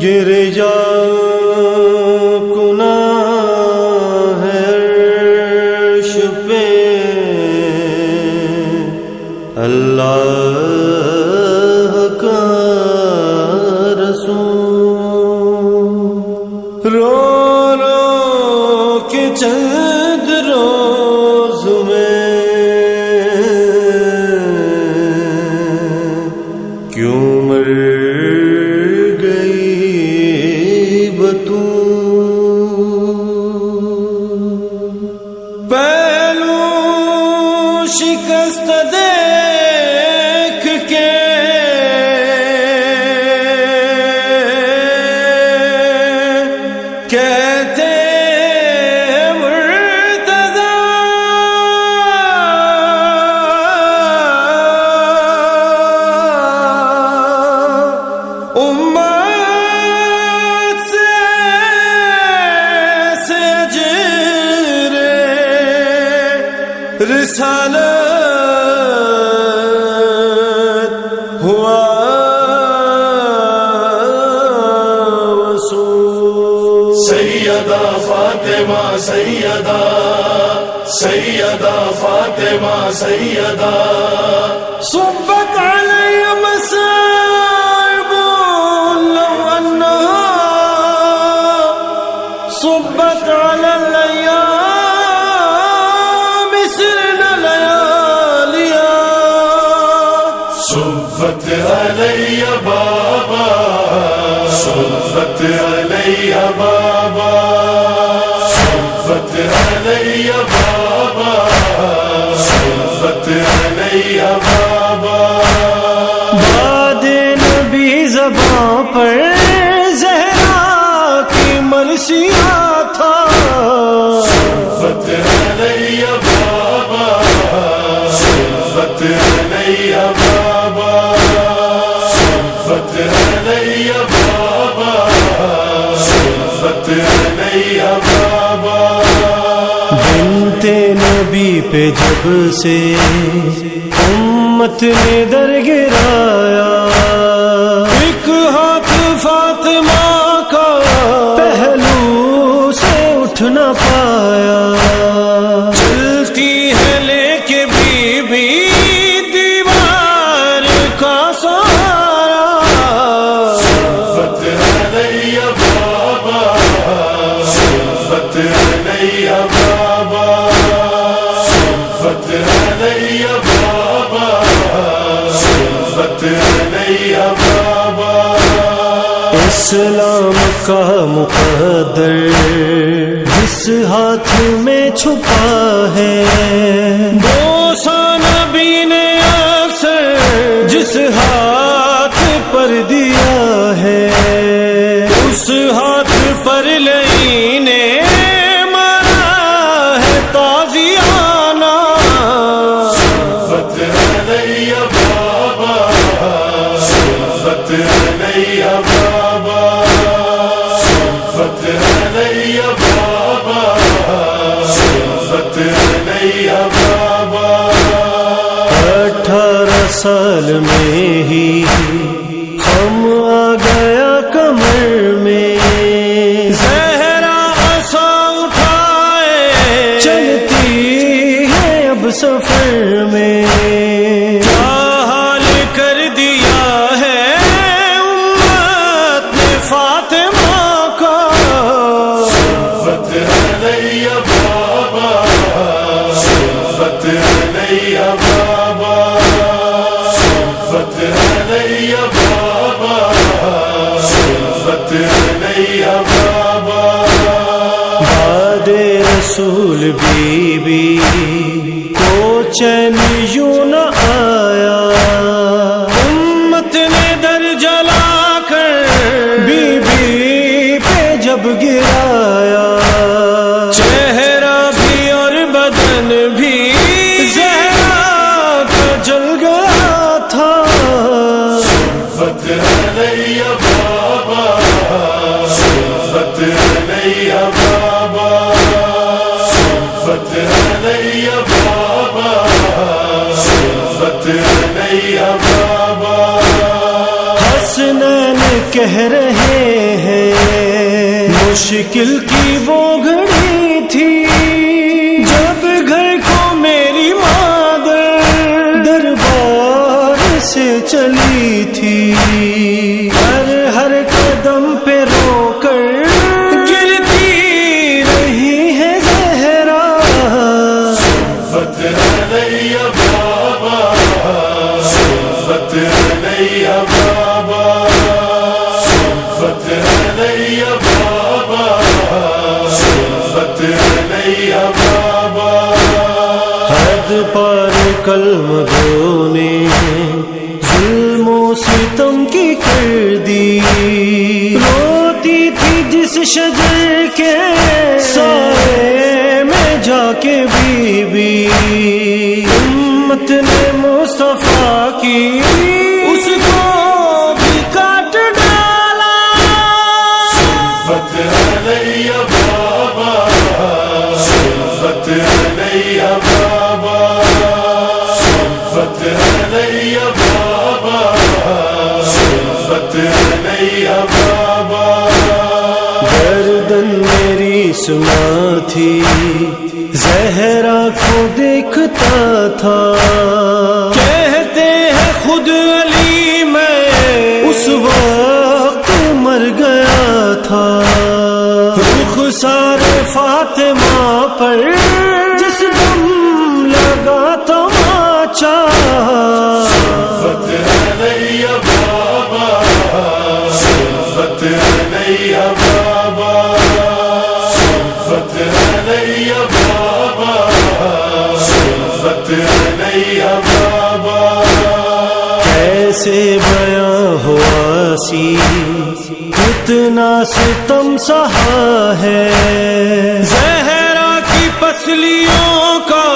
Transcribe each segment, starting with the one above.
گر جا کنا ہے عرش پہ اللہ کا رسول، رو رو کے چند روز میں کیوں مر پہلو شکست دیکھ کے کہتے مرتضیٰ امت سے سجر رسالت ہوا وصول۔ سیدہ فاطمہ سیدہ، سیدہ فاطمہ سیدہ، صبت علی مصائب لو انہا صبت علی الیام سرنا لیالیا، صبت علی بابا، صبت علی بابا، صبت علی بابا، صبت علی بابا۔ باد نبی زباں پر زہرا کی مرثیہ تھا، صبت علی بابا، صبت علی بابا، صبت علی بابا، صبت علی بابا۔ بنت نبی پہ جب سے امت نے در گرایا، ایک ہاتھ فاطمہ کا پہلو سے اٹھ نہ پایا، چلتی ہے لے کے بی بی دیوار کا سہارا، صبت علی بابا، صبت علی بابا، صبت علی بابا، صبت علی بابا۔ اسلام کا مقدر جس ہاتھ میں چھپا ہے، بوسہ نبی نے اکثر جس ہاتھ پر دیا ہے، اس ہاتھ پر لئی نے مارا ہے تازیانہ، صبت علی بابا، صبت علی بابا، صبت علی بابا، صبت علی بابا۔ 18 سال میں ہی ہم آ گیا کمر میں، زہرا عصا اٹھائے چلتی ہے اب سفر میں، کیا حال کر دیا ہے امت نے فاطمہ کا، صبت علی بابا، صبت علی بابا، صبت علی بابا، صبت علی بابا۔ بعد رسول بی بی کو چین یوں نہ آیا، امت نے در جلا کر بی بی پہ جب گرایا، چہرہ بھی اور بدن بھی زہرا کا جل گیا تھا، صبت علی بابا، صبت علی بابا، صبت علی بابا، صبت علی بابا۔ حسنین کہہ رہے مشکل کی وہ گھڑی تھی جب گھر کو میری مادر دربار سے چلی تھی، ہر قدم پہ رو کر گرتی رہی ہے زہرا۔ صحبت علیہ بابا، صحبت علیہ بابا، صحبت علیہ بابا، صحبت علیہ بابا۔ حد پار کلم گو نے ظلم و ستم کی کر دی، روتی تھی جس شجر کے سائے میں جا کے بی بی، امت نے مصطفیٰ کی اس کو بھی کاٹ ڈالا۔ صحبت علیہ بابا، صحبت علیہ بابا، صحبت علیہ بابا، صحبت علیہ بابا۔ گردن میری سنا تھی، زہرا کو دیکھتا تھا، کہتے ہیں خود علی میں اس وقت مر گیا تھا، رخسار فاطمہ پر جس دم لگا تماچا۔ صحبت علیہ بابا، صحبت علیہ بابا، صحبت علیہ بابا، صحبت علیہ بابا۔ کیسے بیاں ہوا سی کتنا ستم سہا ہے، زہرا کی پسلیوں کا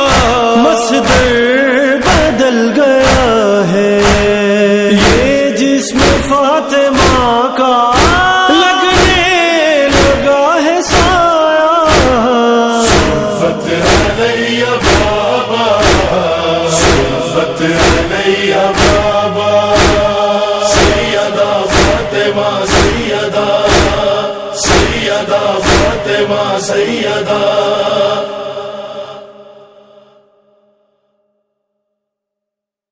مصدر بدل گیا ہے، یہ جسم فاطمہ کا لگنے لگا ہے سایہ۔ صحبت علیہ بابا، صحبت علیہ بابا، سیدہ فاطمہ سیدہ، سیدہ فاطمہ سیدہ،